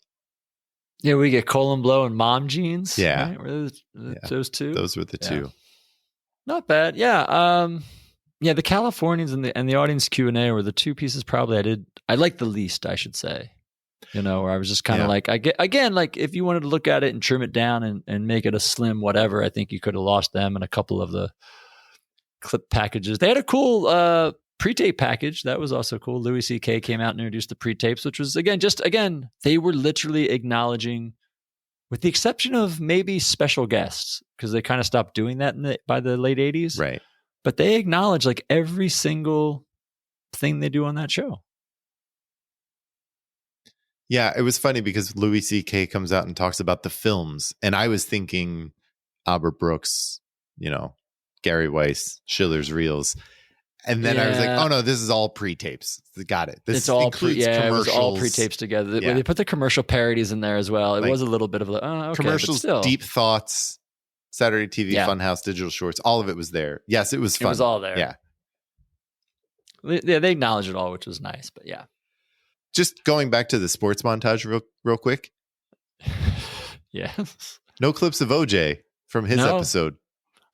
Yeah, we get Colin Blow and Mom Jeans. Yeah. Right? Were those two? Those were the two. Not bad. Yeah. The Californians and the audience Q&A were the two pieces probably I liked the least, I should say. You know, where I was just kind of like, like if you wanted to look at it and trim it down and make it a slim whatever, I think you could have lost them and a couple of the clip packages. They had a cool pre-tape package. That was also cool. Louis C.K. came out and introduced the pre-tapes, which was, again, they were literally acknowledging, with the exception of maybe special guests, because they kind of stopped doing that by the late 80s. Right. But they acknowledge like every single thing they do on that show. Yeah, it was funny because Louis C.K. comes out and talks about the films. And I was thinking Albert Brooks, you know, Gary Weiss, Schiller's Reels. And then I was like, oh no, this is all pre-tapes. Got it. This includes commercials. It was all pre-tapes together. They put the commercial parodies in there as well. It was a little bit of okay, commercials, deep thoughts, Saturday TV, Funhouse, digital shorts. All of it was there. Yes, it was fun. It was all there. Yeah. Yeah, they acknowledged it all, which was nice. But yeah. Just going back to the sports montage real quick. Yes. No clips of OJ from his episode.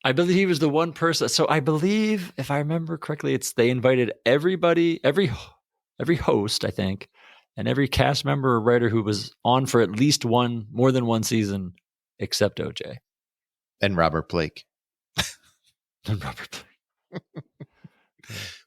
I believe he was the one person. So I believe, if I remember correctly, they invited everybody, every host, I think, and every cast member or writer who was on for at least more than one season, except OJ and Robert Blake.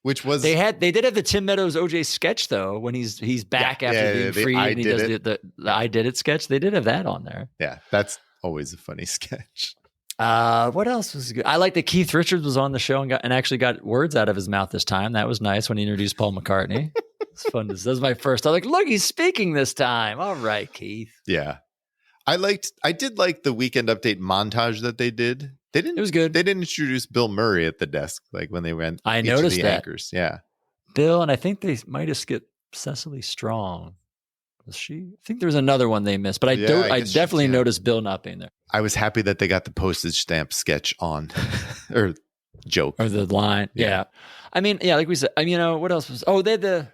Which was they did have the Tim Meadows OJ sketch though when he's back after being free and he does the I Did It sketch. They did have that on there. Yeah, that's always a funny sketch. What else was good? I like that Keith Richards was on the show and actually got words out of his mouth this time. That was nice when he introduced Paul McCartney. It's fun. That was my first. I was like, look, he's speaking this time. All right, Keith. Yeah. I did like the Weekend Update montage that they did. It was good. They didn't introduce Bill Murray at the desk like when they went. I noticed that. Anchors. Yeah. Bill, and I think they might have skipped Cecily Strong. Was she? I think there was another one they missed, but I definitely noticed Bill not being there. I was happy that they got the postage stamp sketch on, or joke, or the line. Yeah. I mean, like we said. I mean, what else was? Oh, they had the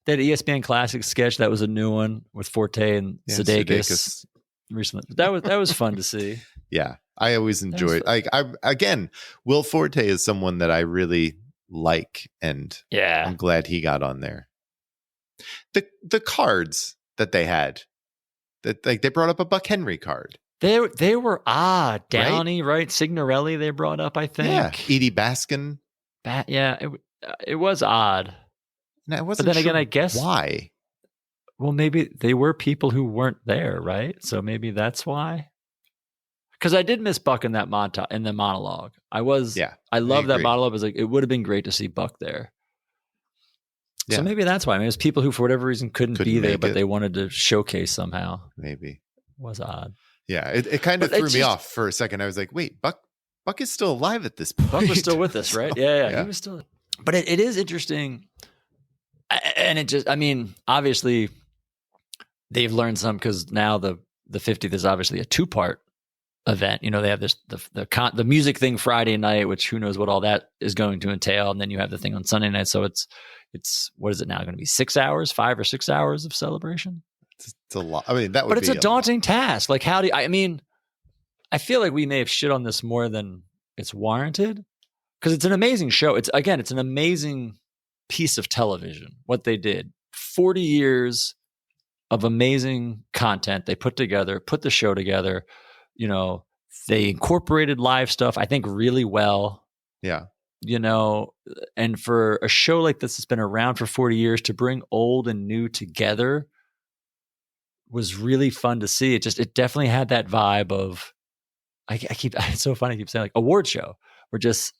ESPN Classic sketch. That was a new one with Forte and Sudeikis recently. That was fun to see. Yeah, I always enjoy it. Again, Will Forte is someone that I really like, and I'm glad he got on there. The cards that they had, that like they brought up a Buck Henry card. They were odd. Downey, right? Signorelli they brought up, I think. Yeah, Edie Baskin. It was odd. And I wasn't but then sure again, I guess why. Well, maybe they were people who weren't there, right? So maybe that's why. Because I did miss Buck in that in the monologue. I love that monologue. It was like, it would have been great to see Buck there. Yeah. So maybe that's why. I mean, it's people who, for whatever reason, couldn't be there, but they wanted to showcase somehow. Maybe. It was odd. Yeah, it kind of threw me off for a second. I was like, wait, Buck is still alive at this point. Buck was still with us, right? Yeah. He was still. But it is interesting. And it just, I mean, obviously, they've learned some, because now the 50th is obviously a 2-part event. You know, they have this the music thing Friday night, which who knows what all that is going to entail, and then you have the thing on Sunday night. So it's what is it now going to be? 6 hours, 5 or 6 hours of celebration? It's a lot. I mean, that would. But it's a daunting task. Like, how do I mean? I feel like we may have shit on this more than it's warranted, because it's an amazing show. It's an amazing piece of television. What they did, 40 years of amazing content they put the show together. You know, they incorporated live stuff, I think, really well. Yeah. You know, and for a show like this that's been around for 40 years, to bring old and new together was really fun to see. It definitely had that vibe of, it's so funny, I keep saying, like, award show. We're just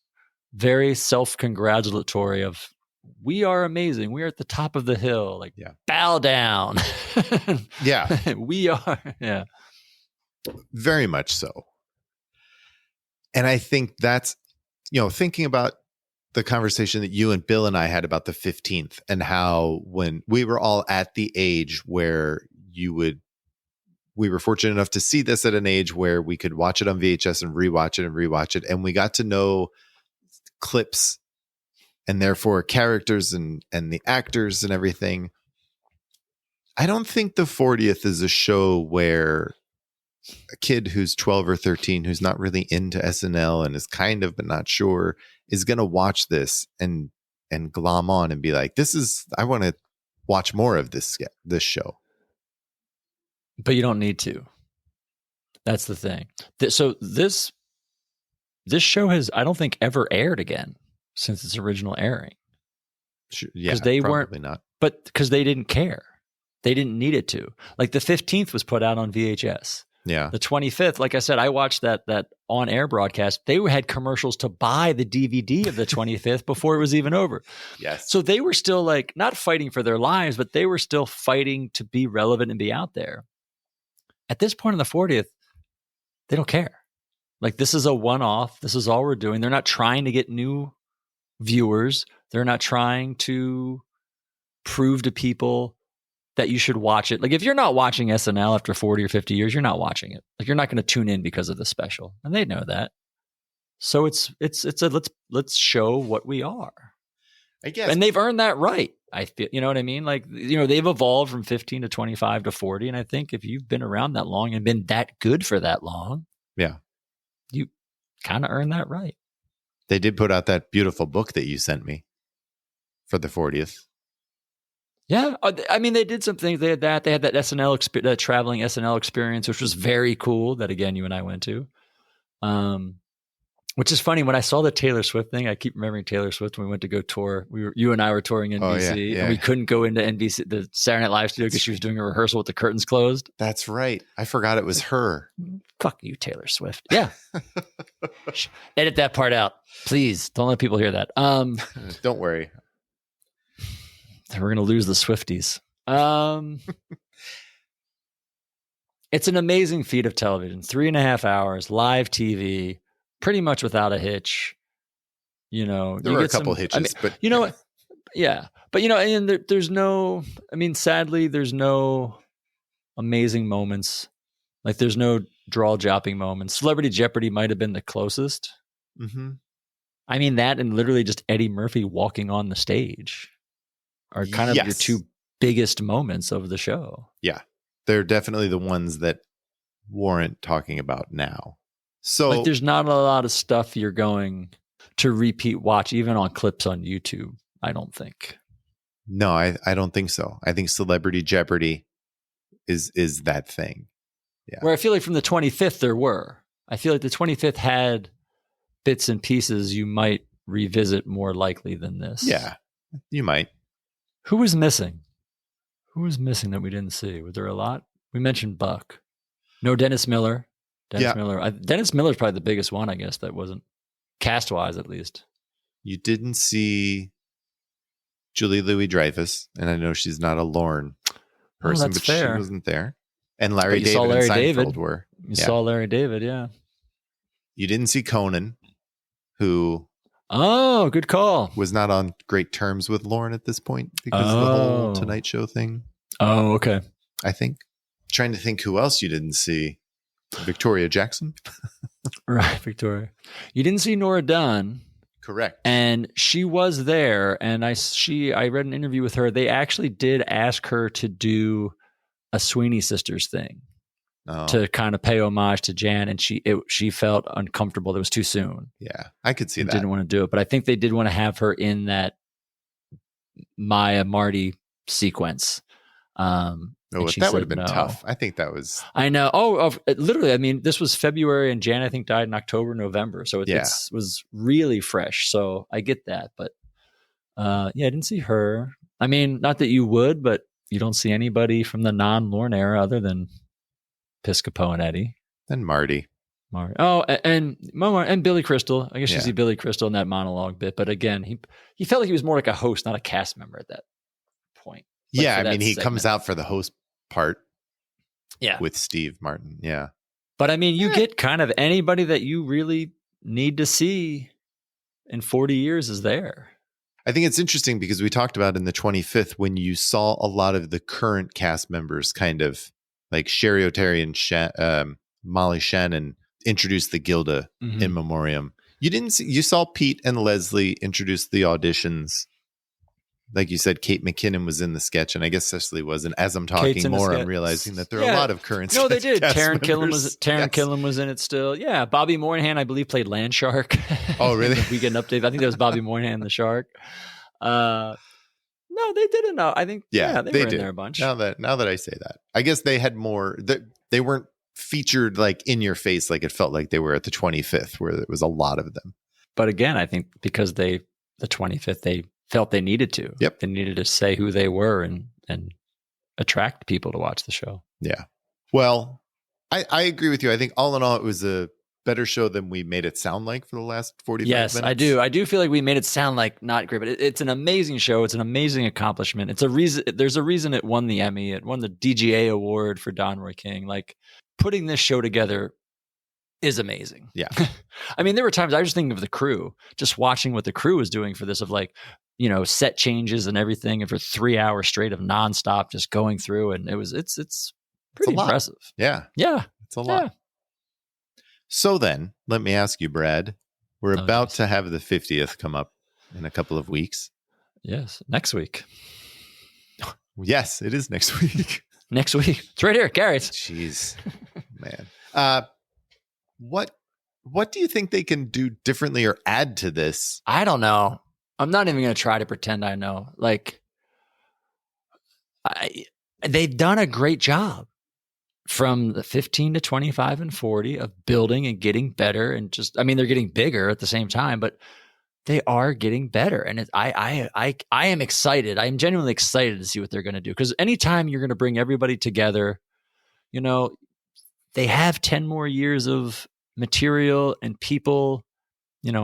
very self-congratulatory of, we are amazing. We are at the top of the hill. Like, bow down. Yeah. We are. Yeah. Very much so. And I think that's, thinking about the conversation that you and Bill and I had about the 15th, and how when we were all at the age where we were fortunate enough to see this at an age where we could watch it on VHS and rewatch it. And we got to know clips, and therefore characters and the actors and everything. I don't think the 40th is a show where a kid who's 12 or 13, who's not really into SNL and is kind of, but not sure, is going to watch this and glom on and be like, I want to watch more of this show. But you don't need to. That's the thing. So this show has, I don't think, ever aired again since its original airing. Sure, yeah, because they probably weren't, not. But because they didn't care. They didn't need it to. Like, the 15th was put out on VHS. Yeah. The 25th, like I said, I watched that on-air broadcast. They had commercials to buy the DVD of the 25th before it was even over. Yes. So they were still, like, not fighting for their lives, but they were still fighting to be relevant and be out there. At this point in the 40th, they don't care. Like, this is a one-off. This is all we're doing. They're not trying to get new viewers. They're not trying to prove to people that you should watch it. Like, if you're not watching SNL after 40 or 50 years, you're not watching it. Like, you're not going to tune in because of the special. And they know that. So it's a let's show what we are. I guess. And they've earned that right. I feel, you know what I mean? Like, they've evolved from 15 to 25 to 40. And I think if you've been around that long and been that good for that long, yeah, you kind of earn that right. They did put out that beautiful book that you sent me for the 40th. Yeah. I mean, they did some things. They had that SNL, that traveling SNL experience, which was very cool. That, again, you and I went to. Which is funny, when I saw the Taylor Swift thing, I keep remembering Taylor Swift when we went to go tour. You and I were touring NBC, and we couldn't go into NBC, the Saturday Night Live studio, because she was doing a rehearsal with the curtains closed. That's right. I forgot it was her. Fuck you, Taylor Swift. Yeah. Edit that part out, please. Don't let people hear that. Don't worry. We're going to lose the Swifties. It's an amazing feat of television. 3.5 hours, live TV. Pretty much without a hitch, there were a couple hitches, but you know what? Yeah, but and there's no. I mean, sadly, there's no amazing moments. Like, there's no jaw-dropping moments. Celebrity Jeopardy might have been the closest. Mm-hmm. I mean, that and literally just Eddie Murphy walking on the stage are kind of your two biggest moments of the show. Yeah, they're definitely the ones that warrant talking about now. So Like there's not a lot of stuff you're going to repeat watch, even on clips on YouTube, I don't think. no, I don't think so. I think Celebrity Jeopardy is that thing. Yeah. Where I feel like from the 25th there were. I feel like the 25th had bits and pieces you might revisit more likely than this. Yeah, you might. Who was missing? Who was missing that we didn't see? Was there a lot? We mentioned Buck. No Dennis Miller. Dennis Miller's probably the biggest one, I guess, that wasn't cast-wise at least. You didn't see Julie Louis-Dreyfus, and I know she's not a Lorne person, that's but fair. she wasn't there. And Larry you David saw Larry and Seinfeld David. were. You saw Larry David, yeah. You didn't see Conan, who Oh, good call. was not on great terms with Lorne at this point because of the whole Tonight Show thing. Oh, okay. I think. Trying to think who else you didn't see. Victoria Jackson. Right, Victoria. You didn't see Nora Dunn. Correct. And she was there, and I read an interview with her. They actually did ask her to do a Sweeney Sisters thing to kind of pay homage to Jan, and she felt uncomfortable. It was too soon. Yeah, I could see that. Didn't want to do it, but I think they did want to have her in that Maya Marty sequence. That would have been tough. I think that was. I know. Literally. I mean, this was February, and Jan I think died in October, November, so it was really fresh. So I get that, but I didn't see her. I mean, not that you would, but you don't see anybody from the non-Lorne era other than Piscopo and Eddie. And Marty. Oh, and Billy Crystal. I guess you see Billy Crystal in that monologue bit, but again, he felt like he was more like a host, not a cast member at that point. I mean, he comes out for the host part. Yeah. With Steve Martin. Yeah. But I mean, you get kind of anybody that you really need to see in 40 years is there. I think it's interesting because we talked about in the 25th when you saw a lot of the current cast members kind of like Sherry O'Terry and Molly Shannon introduce the Gilda in memoriam. You saw Pete and Leslie introduce the auditions. Like you said, Kate McKinnon was in the sketch, and I guess Cecily was. And as I'm talking more, I'm realizing that there are a lot of current. No, they did. Taron Killam was in it still. Yeah, Bobby Moynihan, I believe, played Land Shark. Oh, really? We get an update. I think that was Bobby Moynihan, the shark. No, they didn't know. I think they were in there a bunch. Now that I say that, I guess they had more. They weren't featured like in your face, like it felt like they were at the 25th, where there was a lot of them. But again, I think because the 25th, they felt they needed to. Yep. They needed to say who they were and attract people to watch the show. Yeah. Well, I agree with you. I think all in all, it was a better show than we made it sound like for the last 45 minutes. Yes, I do. I do feel like we made it sound like not great, but it's an amazing show. It's an amazing accomplishment. It's a reason. There's a reason it won the Emmy. It won the DGA award for Don Roy King. Like putting this show together is amazing. Yeah. I mean, there were times I was thinking of the crew, just watching what the crew was doing for this, of like, set changes and everything, and for 3 hours straight of nonstop, just going through. And it's pretty impressive. Yeah. Yeah. It's a lot. Yeah. So then let me ask you, Brad, we're about to have the 50th come up in a couple of weeks. Yes. Next week. Yes, it is next week. Next week. It's right here. Gary's. Jeez, man. What do you think they can do differently or add to this? I don't know. I'm not even going to try to pretend I know. Like, they've done a great job from the 15 to 25 and 40 of building and getting better, and they're getting bigger at the same time, but they are getting better. And I am excited. I'm genuinely excited to see what they're going to do, because anytime you're going to bring everybody together, they have 10 more years of material and people,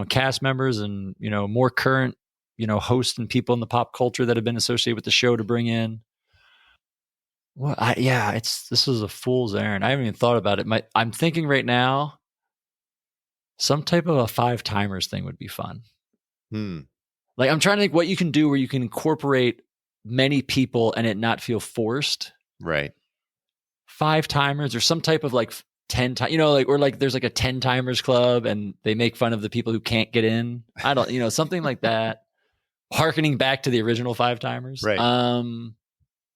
cast members and, more current, hosts and people in the pop culture that have been associated with the show to bring in. Well, this is a fool's errand. I haven't even thought about it. I'm thinking right now, some type of a 5-timers thing would be fun. Like, I'm trying to think what you can do where you can incorporate many people and it not feel forced. Right. 5-timers or some type of like 10 times, or there's like a 10-timers club and they make fun of the people who can't get in. I don't, something like that. Harkening back to the original 5-timers. Right.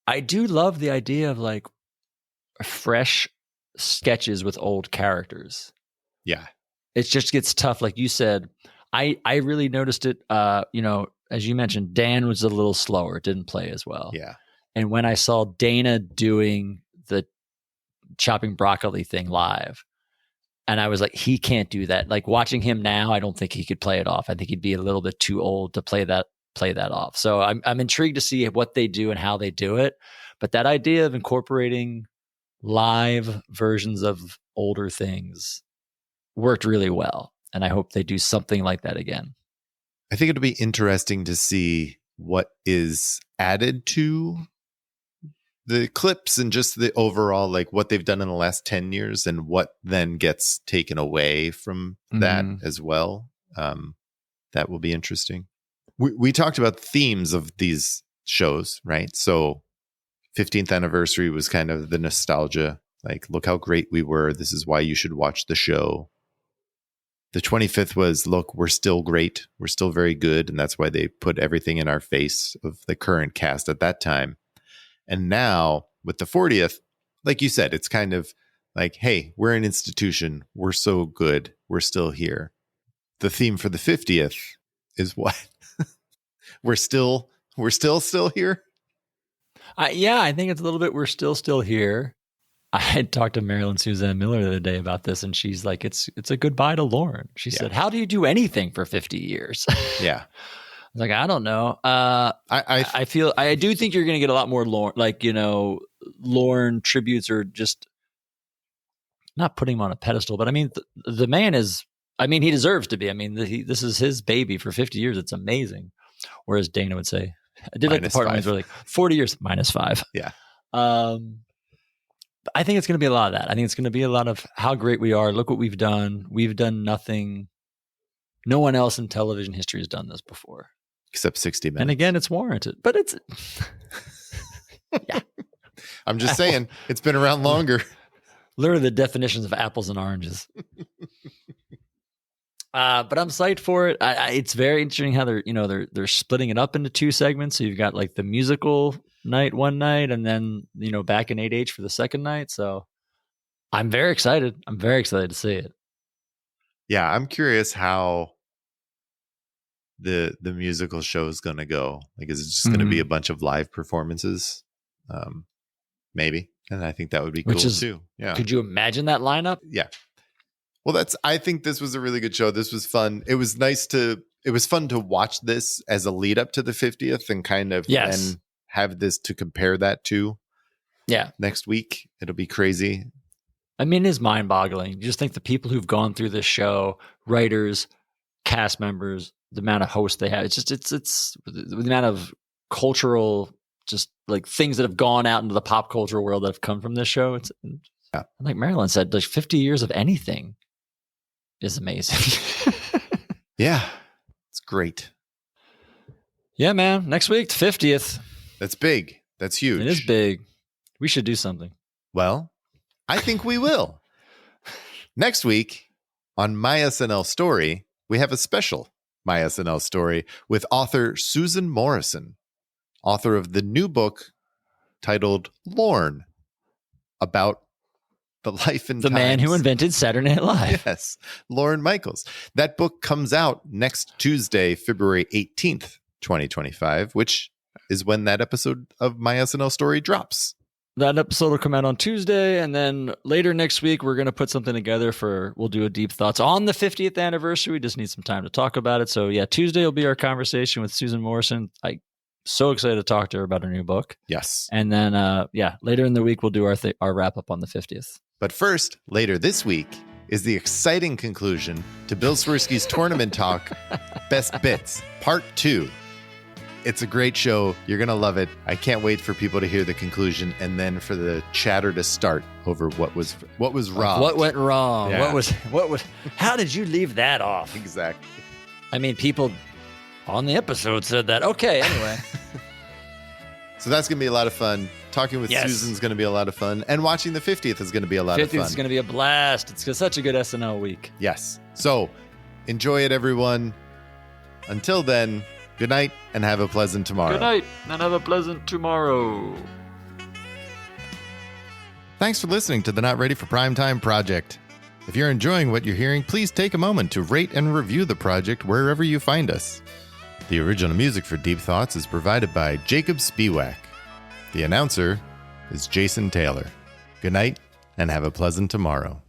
I do love the idea of like fresh sketches with old characters. Yeah. it just gets tough. Like you said, I really noticed it. As you mentioned, Dan was a little slower, didn't play as well. Yeah. And when I saw Dana doing the chopping broccoli thing live, and I was like, he can't do that. Like watching him now, I don't think he could play it off. I think he'd be a little bit too old to play that off. So I'm intrigued to see what they do and how they do it. But that idea of incorporating live versions of older things worked really well. And I hope they do something like that again. I think it'll be interesting to see what is added to the clips and just the overall, like what they've done in the last 10 years and what then gets taken away from that as well. That will be interesting. We talked about themes of these shows, right? So 15th anniversary was kind of the nostalgia, like, look how great we were. This is why you should watch the show. The 25th was, look, we're still great. We're still very good. And that's why they put everything in our face of the current cast at that time. And now with the 40th, like you said, it's kind of like, hey, we're an institution. We're so good. We're still here. The theme for the 50th is what? we're still here. I think it's a little bit, we're still here. I had talked to Marilyn Suzanne Miller the other day about this, and she's like, it's a goodbye to Lorne. She said, how do you do anything for 50 years? Yeah. I was like, I don't know. I do think you're going to get a lot more Lorne, like, Lorne tributes, or just not putting him on a pedestal, but I mean, the man is, he deserves to be. I mean, this is his baby for 50 years. It's amazing. Whereas Dana would say, I did like the part where like 40 years -5. Yeah. I think it's going to be a lot of that. I think it's going to be a lot of how great we are. Look what we've done. We've done nothing. No one else in television history has done this before. Except 60 Minutes. And again, it's warranted. But it's... yeah. I'm just saying, it's been around longer. Literally the definitions of apples and oranges. But I'm psyched for it. It's very interesting how they're splitting it up into 2 segments. So you've got like the musical night one night, and then back in 8H for the second night. So I'm very excited. I'm very excited to see it. Yeah, I'm curious how the musical show is going to go. Like, is it just going to be a bunch of live performances? Maybe, and I think that would be cool too. Yeah, could you imagine that lineup? Yeah. Well, I think this was a really good show. This was fun. It was fun to watch this as a lead up to the 50th and kind of then have this to compare that to. Yeah. Next week, it'll be crazy. I mean, it is mind boggling. You just think the people who've gone through this show, writers, cast members, the amount of hosts they have. It's the amount of cultural, just like things that have gone out into the pop culture world that have come from this show. It's like Marilyn said, like 50 years of anything is amazing. Yeah, it's great. Yeah, man. Next week, the 50th. That's big. That's huge. It is big. We should do something. Well, I think we will. Next week on My SNL Story, we have a special My SNL Story with author Susan Morrison, author of the new book titled Lorne, about the life and the times. Man who invented Saturday Night Live. Yes, Lorne Michaels. That book comes out next Tuesday, February 18th, 2025, which is when that episode of My SNL Story drops. That episode will come out on Tuesday, and then later next week, we're going to put something together we'll do a deep thoughts on the 50th anniversary. We just need some time to talk about it. So yeah, Tuesday will be our conversation with Susan Morrison. I'm so excited to talk to her about her new book. Yes. And then, later in the week, we'll do our wrap up on the 50th. But first, later this week, is the exciting conclusion to Bill Swirsky's Tournament Talk Best Bits, Part 2. It's a great show. You're going to love it. I can't wait for people to hear the conclusion and then for the chatter to start over what was wrong. What went wrong? Yeah. What was how did you leave that off? Exactly. I mean, people on the episode said that. Okay, anyway. So that's going to be a lot of fun. Talking with Susan's going to be a lot of fun. And watching the 50th is going to be a lot of fun. 50th is going to be a blast. It's such a good SNL week. Yes. So enjoy it, everyone. Until then, good night and have a pleasant tomorrow. Good night and have a pleasant tomorrow. Thanks for listening to the Not Ready for Primetime Project. If you're enjoying what you're hearing, please take a moment to rate and review the project wherever you find us. The original music for Deep Thoughts is provided by Jacob Spiewak. The announcer is Jason Taylor. Good night, and have a pleasant tomorrow.